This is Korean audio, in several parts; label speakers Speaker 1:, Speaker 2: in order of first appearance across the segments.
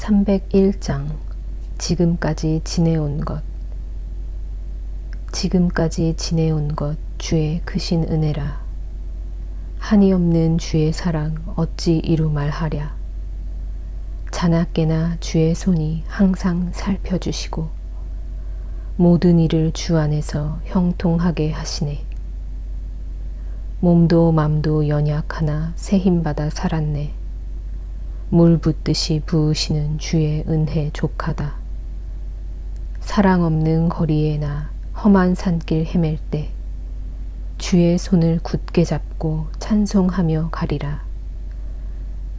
Speaker 1: 301장 지금까지 지내온 것. 지금까지 지내온 것 주의 크신 은혜라. 한이 없는 주의 사랑 어찌 이루 말하랴. 자나깨나 주의 손이 항상 살펴주시고 모든 일을 주 안에서 형통하게 하시네. 몸도 맘도 연약하나 새 힘받아 살았네. 물 붓듯이 부으시는 주의 은혜 족하다. 사랑 없는 거리에 나 험한 산길 헤맬 때 주의 손을 굳게 잡고 찬송하며 가리라.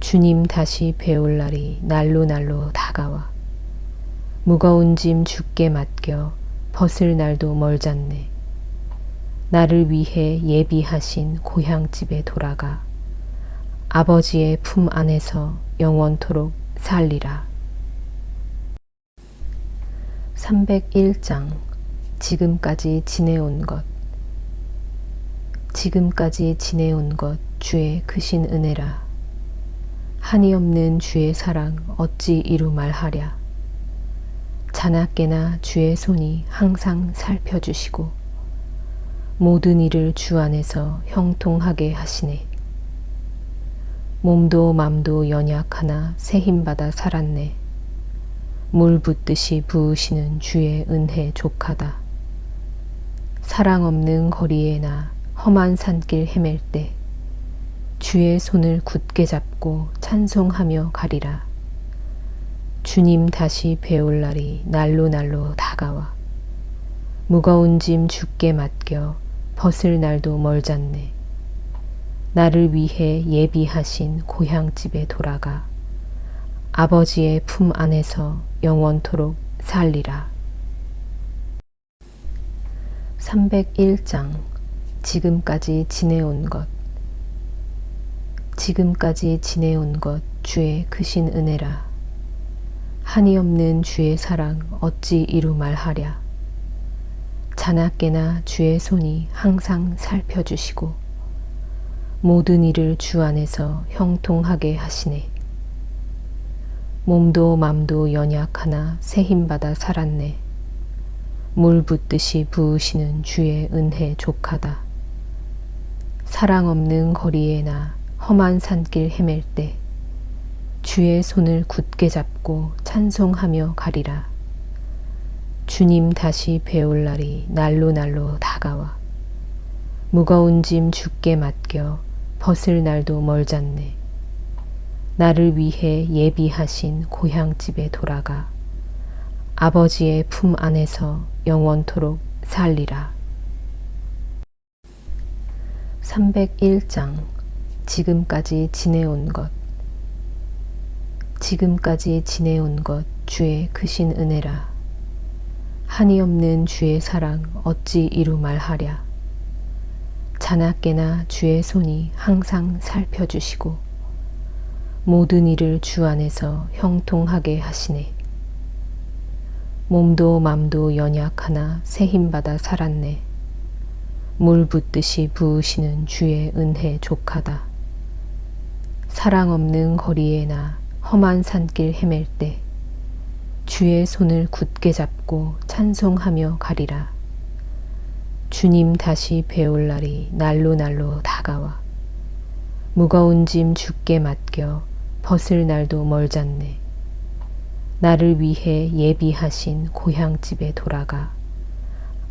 Speaker 1: 주님 다시 배울 날이 날로 다가와 무거운 짐 주께 맡겨 벗을 날도 멀잖네. 나를 위해 예비하신 고향집에 돌아가 아버지의 품 안에서 영원토록 살리라. 301장 지금까지 지내온 것. 지금까지 지내온 것 주의 크신 은혜라. 한이 없는 주의 사랑 어찌 이루 말하랴. 자나깨나 주의 손이 항상 살펴주시고 모든 일을 주 안에서 형통하게 하시네. 몸도 맘도 연약하나 새 힘받아 살았네. 물 붓듯이 부으시는 주의 은혜 족하다. 사랑 없는 거리에 나 험한 산길 헤맬 때 주의 손을 굳게 잡고 찬송하며 가리라. 주님 다시 배울 날이 날로 다가와 무거운 짐 주께 맡겨 벗을 날도 멀잖네. 나를 위해 예비하신 고향집에 돌아가 아버지의 품 안에서 영원토록 살리라. 301장 지금까지 지내온 것. 지금까지 지내온 것 주의 크신 은혜라. 한이 없는 주의 사랑 어찌 이루 말하랴. 자나깨나 주의 손이 항상 살펴주시고 모든 일을 주 안에서 형통하게 하시네. 몸도 맘도 연약하나 새 힘받아 살았네. 물 붓듯이 부으시는 주의 은혜 족하다. 사랑 없는 거리에 나 험한 산길 헤맬 때 주의 손을 굳게 잡고 찬송하며 가리라. 주님 다시 배울 날이 날로 다가와 무거운 짐 주께 맡겨 벗을 날도 멀잖네. 나를 위해 예비하신 고향집에 돌아가 아버지의 품 안에서 영원토록 살리라. 301장 지금까지 지내온 것. 지금까지 지내온 것 주의 크신 은혜라. 한이 없는 주의 사랑 어찌 이루 말하랴. 자나깨나 주의 손이 항상 살펴주시고 모든 일을 주 안에서 형통하게 하시네. 몸도 맘도 연약하나 새 힘받아 살았네. 물 붓듯이 부으시는 주의 은혜 족하다. 사랑 없는 거리에 나 험한 산길 헤맬 때 주의 손을 굳게 잡고 찬송하며 가리라. 주님 다시 배울 날이 날로 다가와 무거운 짐 주께 맡겨 벗을 날도 멀잖네. 나를 위해 예비하신 고향집에 돌아가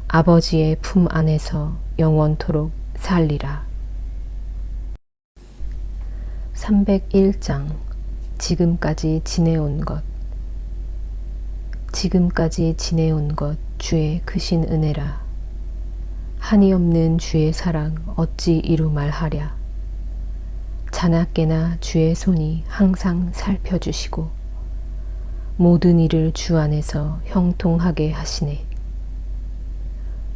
Speaker 1: 아버지의 품 안에서 영원토록 살리라. 301장 지금까지 지내온 것. 지금까지 지내온 것 주의 크신 은혜라. 한이 없는 주의 사랑 어찌 이루 말하랴. 자나깨나 주의 손이 항상 살펴주시고 모든 일을 주 안에서 형통하게 하시네.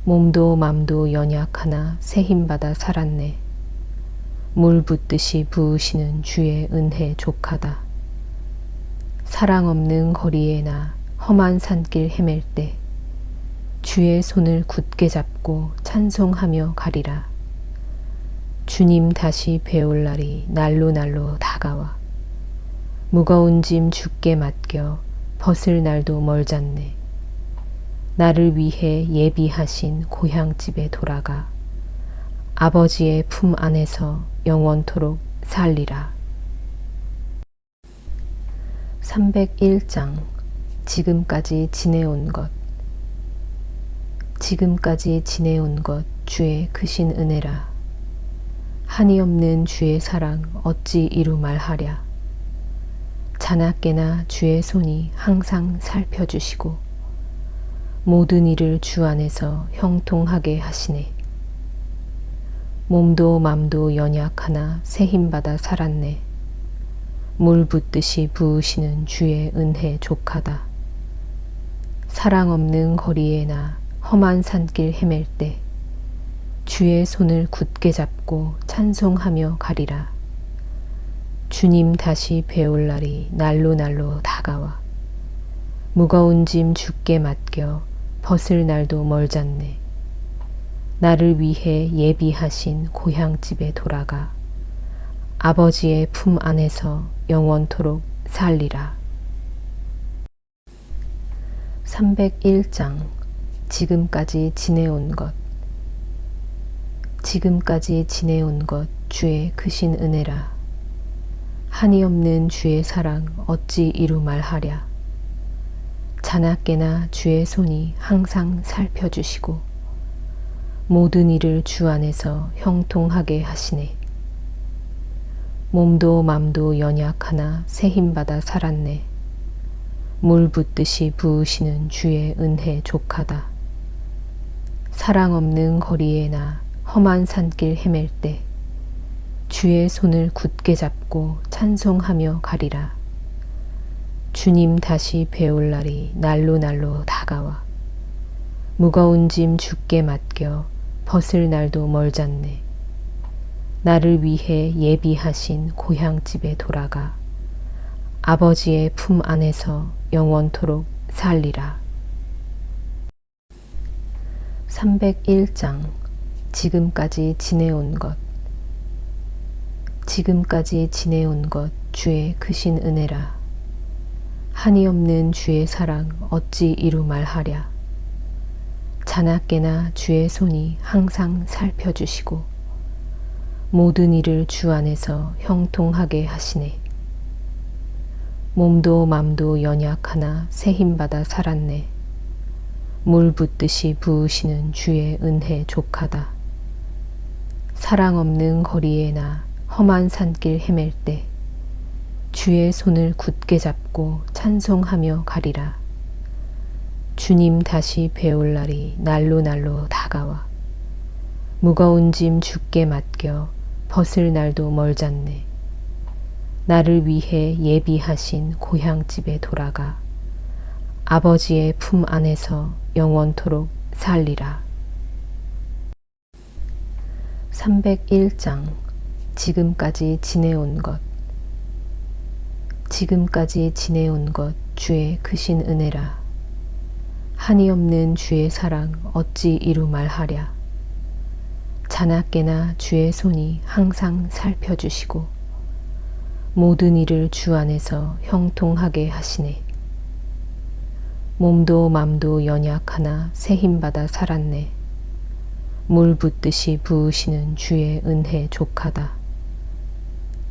Speaker 1: 몸도 맘도 연약하나 새 힘받아 살았네. 물 붓듯이 부으시는 주의 은혜 족하다. 사랑 없는 거리에 나 험한 산길 헤맬 때 주의 손을 굳게 잡고 찬송하며 가리라. 주님 다시 배울 날이 날로 다가와 무거운 짐 주께 맡겨 벗을 날도 멀잖네. 나를 위해 예비하신 고향집에 돌아가 아버지의 품 안에서 영원토록 살리라. 301장 지금까지 지내온 것. 지금까지 지내온 것 주의 크신 은혜라. 한이 없는 주의 사랑 어찌 이루 말하랴. 자나깨나 주의 손이 항상 살펴주시고 모든 일을 주 안에서 형통하게 하시네. 몸도 맘도 연약하나 새 힘받아 살았네. 물 붓듯이 부으시는 주의 은혜 족하다. 사랑 없는 거리에 나 험한 산길 헤맬 때 주의 손을 굳게 잡고 찬송하며 가리라. 주님 다시 배울 날이 날로 다가와 무거운 짐 주께 맡겨 벗을 날도 멀잖네. 나를 위해 예비하신 고향집에 돌아가 아버지의 품 안에서 영원토록 살리라. 301장 지금까지 지내온 것. 지금까지 지내온 것 주의 크신 은혜라. 한이 없는 주의 사랑 어찌 이루 말하랴. 자나깨나 주의 손이 항상 살펴주시고 모든 일을 주 안에서 형통하게 하시네. 몸도 맘도 연약하나 새 힘받아 살았네. 물 붓듯이 부으시는 주의 은혜 족하다. 사랑 없는 거리에 나 험한 산길 헤맬 때 주의 손을 굳게 잡고 찬송하며 가리라. 주님 다시 배울 날이 날로 다가와 무거운 짐 주께 맡겨 벗을 날도 멀잖네. 나를 위해 예비하신 고향집에 돌아가 아버지의 품 안에서 영원토록 살리라. 301장 지금까지 지내온 것. 지금까지 지내온 것 주의 크신 은혜라. 한이 없는 주의 사랑 어찌 이루 말하랴. 자나깨나 주의 손이 항상 살펴주시고 모든 일을 주 안에서 형통하게 하시네. 몸도 맘도 연약하나 새 힘받아 살았네. 물 붓듯이 부으시는 주의 은혜 족하다. 사랑 없는 거리에 나 험한 산길 헤맬 때 주의 손을 굳게 잡고 찬송하며 가리라. 주님 다시 배울 날이 날로 다가와 무거운 짐 주께 맡겨 벗을 날도 멀잖네. 나를 위해 예비하신 고향집에 돌아가 아버지의 품 안에서 영원토록 살리라. 301장 지금까지 지내온 것. 지금까지 지내온 것 주의 크신 은혜라. 한이 없는 주의 사랑 어찌 이루 말하랴. 자나깨나 주의 손이 항상 살펴주시고 모든 일을 주 안에서 형통하게 하시네. 몸도 맘도 연약하나 새 힘받아 살았네. 물 붓듯이 부으시는 주의 은혜 족하다.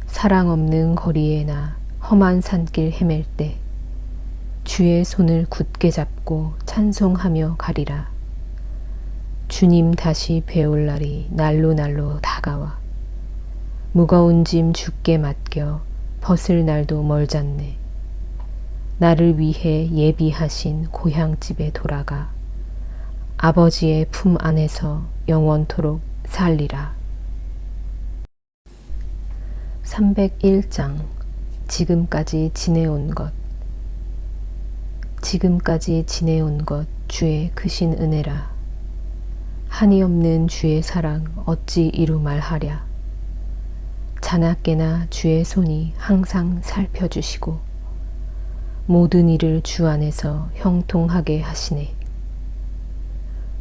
Speaker 1: 사랑 없는 거리에 나 험한 산길 헤맬 때 주의 손을 굳게 잡고 찬송하며 가리라. 주님 다시 배울 날이 날로 다가와 무거운 짐 주께 맡겨 벗을 날도 멀잖네. 나를 위해 예비하신 고향집에 돌아가 아버지의 품 안에서 영원토록 살리라. 301장 지금까지 지내온 것. 지금까지 지내온 것 주의 크신 은혜라. 한이 없는 주의 사랑 어찌 이루 말하랴. 자나깨나 주의 손이 항상 살펴주시고 모든 일을 주 안에서 형통하게 하시네.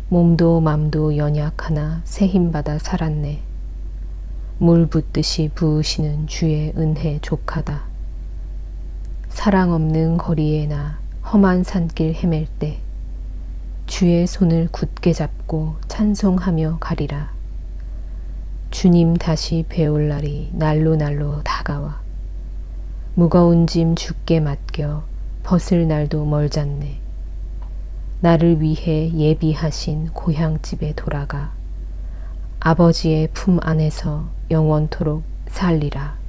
Speaker 1: 몸도 맘도 연약하나 새 힘받아 살았네. 물 붓듯이 부으시는 주의 은혜 족하다. 사랑 없는 거리에나 험한 산길 헤맬 때 주의 손을 굳게 잡고 찬송하며 가리라. 주님 다시 배울 날이 날로 다가와 무거운 짐 주께 맡겨 벗을 날도 멀잖네. 나를 위해 예비하신 고향집에 돌아가 아버지의 품 안에서 영원토록 살리라.